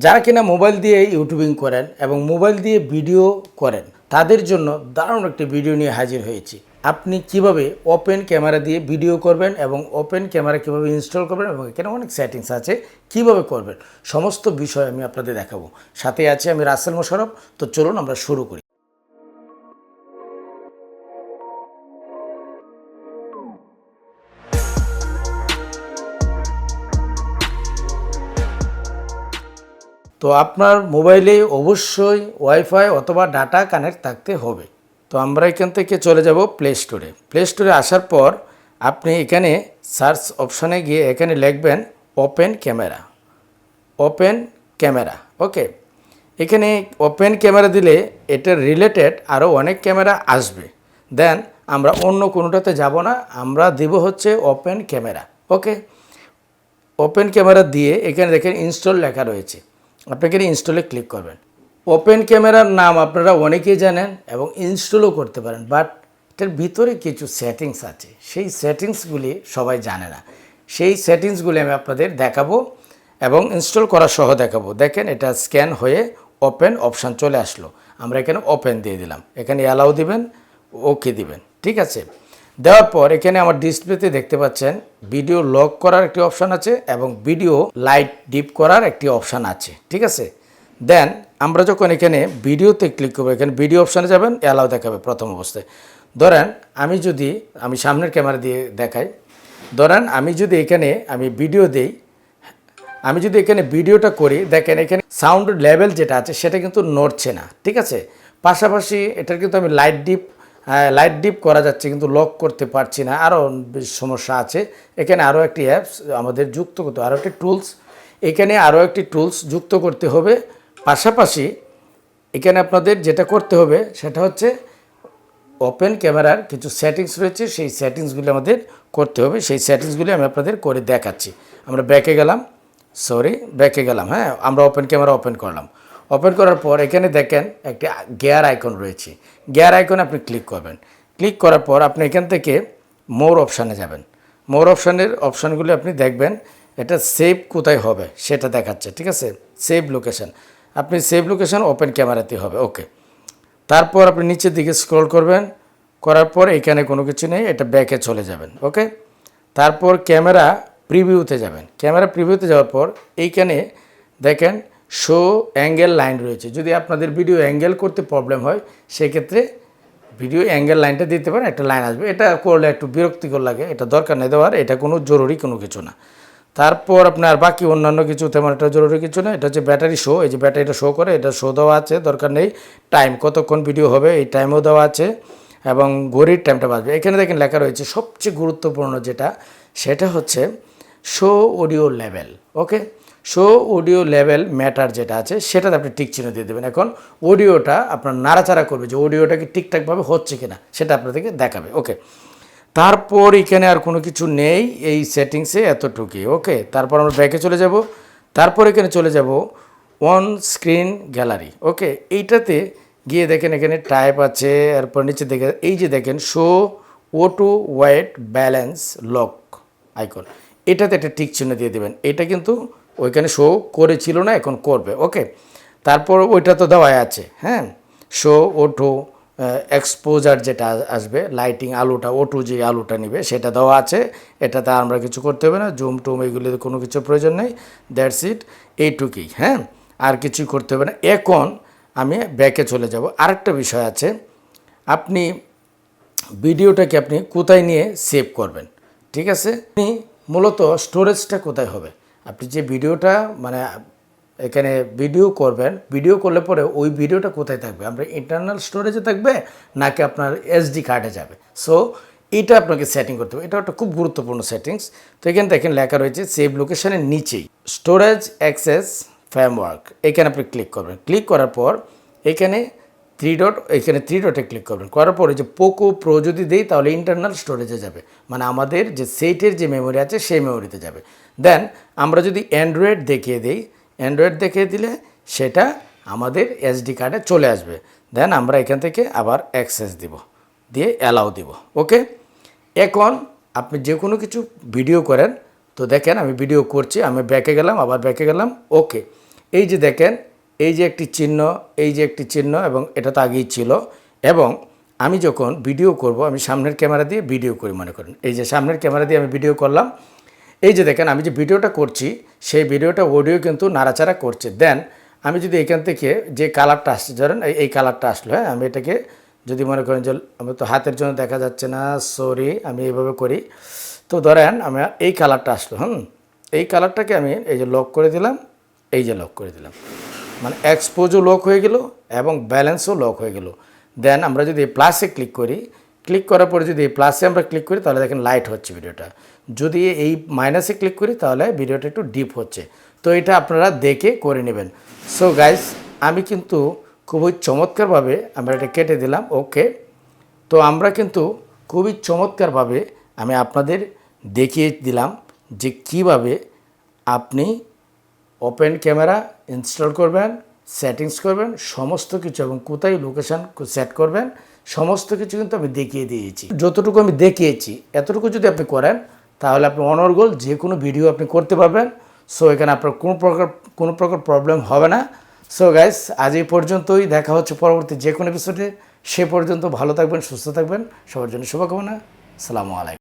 যারা কিনা মোবাইল দিয়ে ইউটিউবিং করেন এবং মোবাইল দিয়ে ভিডিও করেন তাদের জন্য দারুণ একটি ভিডিও নিয়ে হাজির হয়েছি। আপনি কিভাবে ওপেন ক্যামেরা দিয়ে ভিডিও করবেন এবং ওপেন ক্যামেরা কিভাবে ইনস্টল করবেন এবং এখানে অনেক সেটিংস আছে কিভাবে করবেন সমস্ত বিষয় আমি আপনাদের দেখাবো। সাথে আছে আমি রাসেল মোশাররফ। তো চলুন আমরা শুরু করি। তো আপনার মোবাইলে অবশ্যই ওয়াইফাই অথবা ডাটা কানেক্ট থাকতে হবে। তো আমরা এখান থেকে চলে যাব প্লে স্টোরে। প্লে স্টোরে আসার পর আপনি এখানে সার্চ অপশানে গিয়ে এখানে লিখবেন ওপেন ক্যামেরা। ওপেন ক্যামেরা, ওকে। এখানে ওপেন ক্যামেরা দিলে এটার রিলেটেড আরও অনেক ক্যামেরা আসবে। দেন আমরা অন্য কোনোটাতে যাব না, আমরা দেব হচ্ছে ওপেন ক্যামেরা, ওকে। ওপেন ক্যামেরা দিয়ে এখানে দেখেন ইনস্টল লেখা রয়েছে, আপনি এখানে ইনস্টলে ক্লিক করবেন। ওপেন ক্যামেরার নাম আপনারা অনেকেই জানেন এবং ইনস্টলও করতে পারেন, বাট এটার ভিতরে কিছু সেটিংস আছে, সেই সেটিংসগুলি সবাই জানে না। সেই সেটিংসগুলি আমি আপনাদের দেখাবো এবং ইনস্টল করা সহ দেখাবো। দেখেন এটা স্ক্যান হয়ে ওপেন অপশান চলে আসলো। আমরা এখানে ওপেন দিয়ে দিলাম, এখানে অ্যালাউ দিবেন, ওকে দিবেন, ঠিক আছে। দেওয়ার পর এখানে আমার ডিসপ্লেতে দেখতে পাচ্ছেন ভিডিও লক করার একটি অপশান আছে এবং ভিডিও লাইট ডিপ করার একটি অপশান আছে, ঠিক আছে। দেন আমরা যখন এখানে ভিডিওতে ক্লিক করবো, এখানে ভিডিও অপশানে যাবেন, অ্যালাউ দেখাবে প্রথম অবস্থায়। ধরেন আমি সামনের ক্যামেরা দিয়ে দেখাই। ধরেন আমি যদি এখানে ভিডিও দেই, আমি যদি এখানে ভিডিওটা করি, দেখেন এখানে সাউন্ড লেভেল যেটা আছে সেটা কিন্তু নড়ছে না, ঠিক আছে। পাশাপাশি এটার কিন্তু আমি লাইট ডিপ করা যাচ্ছে কিন্তু লক করতে পারছি না, আরও সমস্যা আছে। এখানে আরও একটি অ্যাপস আমাদের যুক্ত করতে, আরও একটি টুলস, এখানে আরও একটি টুলস যুক্ত করতে হবে। পাশাপাশি এখানে আপনাদের যেটা করতে হবে সেটা হচ্ছে ওপেন ক্যামেরার কিছু সেটিংস রয়েছে, সেই সেটিংসগুলি আমাদের করতে হবে। সেই সেটিংসগুলি আমি আপনাদের করে দেখাচ্ছি। আমরা ব্যাকে গেলাম, হ্যাঁ, আমরা ওপেন ক্যামেরা ওপেন করলাম। ওপেন করার পর এখানে দেখেন একটি গিয়ার আইকন রয়েছে, গিয়ার আইকনে আপনি ক্লিক করবেন। ক্লিক করার পর আপনি এখান থেকে মোর অপশানে যাবেন। মোর অপশানগুলি আপনি দেখবেন এটা সেভ কোথায় হবে সেটা দেখাচ্ছে, ঠিক আছে। সেভ লোকেশন, আপনি সেভ লোকেশন ওপেন ক্যামেরাতে হবে, ওকে। তারপর আপনি নিচের দিকে স্ক্রল করবেন, করার পর এখানে কোনো কিছু নেই, এটা ব্যাকে চলে যাবেন, ওকে। তারপর ক্যামেরা প্রিভিউতে যাবেন। ক্যামেরা প্রিভিউতে যাওয়ার পর এইখানে দেখেন শো অ্যাঙ্গেল লাইন রয়েছে। যদি আপনাদের ভিডিও অ্যাঙ্গেল করতে প্রবলেম হয় সেক্ষেত্রে ভিডিও অ্যাঙ্গেল লাইনটা দিতে পারেন, একটা লাইন আসবে। এটা করলে একটু বিরক্তিকর লাগে, এটা দরকার নেই দেওয়ার, এটা কোনো জরুরি কোনো কিছু না। তারপর আপনার বাকি অন্যান্য কিছু তেমন একটা জরুরি কিছু না। এটা হচ্ছে ব্যাটারি শো, এই যে ব্যাটারিটা শো করে, এটা শো দেওয়া আছে, দরকার নেই। টাইম কতক্ষণ ভিডিও হবে এই টাইমও দেওয়া আছে এবং ঘড়ির টাইমটা বাজবে। এখানে দেখেন লেখা রয়েছে সবচেয়ে গুরুত্বপূর্ণ যেটা, সেটা হচ্ছে শো অডিও লেভেল, ওকে। শো অডিও লেভেল ম্যাটার যেটা আছে সেটাতে আপনি টিক চিহ্ন দিয়ে দেবেন। এখন অডিওটা আপনার নাড়াচাড়া করবে যে অডিওটা কি ঠিকঠাকভাবে হচ্ছে কিনা সেটা আপনাদেরকে দেখাবে, ওকে। তারপর এখানে আর কোনো কিছু নেই এই সেটিংসে, এতটুকুই, ওকে। তারপর আমরা ব্যাকে চলে যাব। তারপর এখানে চলে যাব অন স্ক্রিন গ্যালারি, ওকে। এইটাতে গিয়ে দেখেন এখানে টাইপ আছে, এরপর নিচে দেখে এই যে দেখেন show auto wait balance lock icon, এটাতে একটা টিক চিহ্ন দিয়ে দেবেন। এটা কিন্তু ওইখানে শো করেছিল না, এখন করবে, ওকে। তারপর ওইটা তো দেওয়াই আছে, হ্যাঁ। শো অটো এক্সপোজার যেটা আসবে, লাইটিং আলোটা, অটো যে আলোটা নেবে সেটা দেওয়া আছে। এটাতে আমরা কিছু করতে হবে না, জুম টুম এগুলিতে কোনো কিছু প্রয়োজন নেই, দ্যাটস ইট, এইটুকুই, হ্যাঁ। আর কিছুই করতে হবে না। এখন আমি ব্যাকে চলে যাব। আরেকটা বিষয় আছে, আপনি ভিডিওটাকে আপনি কোথায় নিয়ে সেভ করবেন, ঠিক আছে। আপনি মূলত স্টোরেজটা কোথায় হবে, আপনি যে ভিডিওটা এখানে ভিডিও করবেন, ভিডিও করলে পরে ওই ভিডিওটা কোথায় থাকবে, আমরা ইন্টারনাল স্টোরেজে থাকবে নাকি আপনার এসডি কার্ডে যাবে। সো এটা আপনাকে সেটিং করতে হবে, এটা একটা খুব গুরুত্বপূর্ণ সেটিংস। তো এখানে দেখেন লেখা রয়েছে সেভ লোকেশনের নিচেই স্টোরেজ অ্যাক্সেস ফ্রেমওয়ার্ক, এখানে আপনি ক্লিক করবেন। ক্লিক করার পর এখানে থ্রি ডটে ক্লিক করবেন। করার পরে যে পোকো প্রো যদি দেই তাহলে ইন্টারনাল স্টোরেজে যাবে, মানে আমাদের যে সেটের যে মেমোরি আছে সেই মেমোরিতে যাবে। দেন আমরা যদি অ্যান্ড্রয়েড দেখিয়ে দিই, অ্যান্ড্রয়েড দেখিয়ে দিলে সেটা আমাদের এসডি কার্ডে চলে আসবে। দেন আমরা এখান থেকে আবার অ্যাক্সেস দিয়ে অ্যালাউ দিব, ওকে। এখন আপনি যে কোনো কিছু ভিডিও করেন, তো দেখেন আমি ভিডিও করছি, আমি ব্যাকে গেলাম, আবার ব্যাকে গেলাম, ওকে। এই যে দেখেন, এই যে একটি চিহ্ন, এই যে একটি চিহ্ন, এবং এটা তো আগেই ছিল। এবং আমি যখন ভিডিও করব, আমি সামনের ক্যামেরা দিয়ে ভিডিও করি মনে করেন, এই যে সামনের ক্যামেরা দিয়ে আমি ভিডিও করলাম। এই যে দেখেন, আমি যে ভিডিওটা করছি সেই ভিডিওটা অডিও কিন্তু নাড়াচাড়া করছে। দেন আমি যদি এখান থেকে যে কালারটা আসছে, ধরেন এই কালারটা আসলো, হ্যাঁ, আমি এটাকে যদি মনে করেন যে আমি তো হাতের জন্য দেখা যাচ্ছে না, সরি, আমি এইভাবে করি। তো ধরেন আমি এই কালারটা আসলো, এই কালারটাকে আমি এই যে লক করে দিলাম, এই যে লক করে দিলাম, মানে এক্সপোজও লক হয়ে গেল এবং ব্যালেন্সও লক হয়ে গেল। দেন আমরা যদি এই প্লাসে ক্লিক করি, ক্লিক করার পরে যদি এই প্লাসে আমরা ক্লিক করি তাহলে দেখেন লাইট হচ্ছে ভিডিওটা। যদি এই মাইনাসে ক্লিক করি তাহলে ভিডিওটা একটু ডিপ হচ্ছে। তো এটা আপনারা দেখে করে নেবেন। সো গাইস, আমি কিন্তু খুবই চমৎকারভাবে আমরা এটা কেটে দিলাম, ওকে। তো আমরা কিন্তু খুবই চমৎকারভাবে আমি আপনাদের দেখিয়ে দিলাম যে কিভাবে আপনি ওপেন ক্যামেরা ইনস্টল করবেন, সেটিংস করবেন, সমস্ত কিছু, এবং কোথায় লোকেশান সেট করবেন, সমস্ত কিছু কিন্তু আমি দেখিয়ে দিয়েছি। যতটুকু আমি দেখিয়েছি এতটুকু যদি আপনি করেন তাহলে আপনি অনর্গল যে কোনো ভিডিও আপনি করতে পারবেন। সো এখানে আপনার কোনো প্রকার প্রবলেম হবে না। সো গাইস, আজ এই পর্যন্তই, দেখা হচ্ছে পরবর্তী যে কোনো এপিসোডে। সে পর্যন্ত ভালো থাকবেন, সুস্থ থাকবেন, সবার জন্য শুভকামনা। আসসালামু আলাইকুম।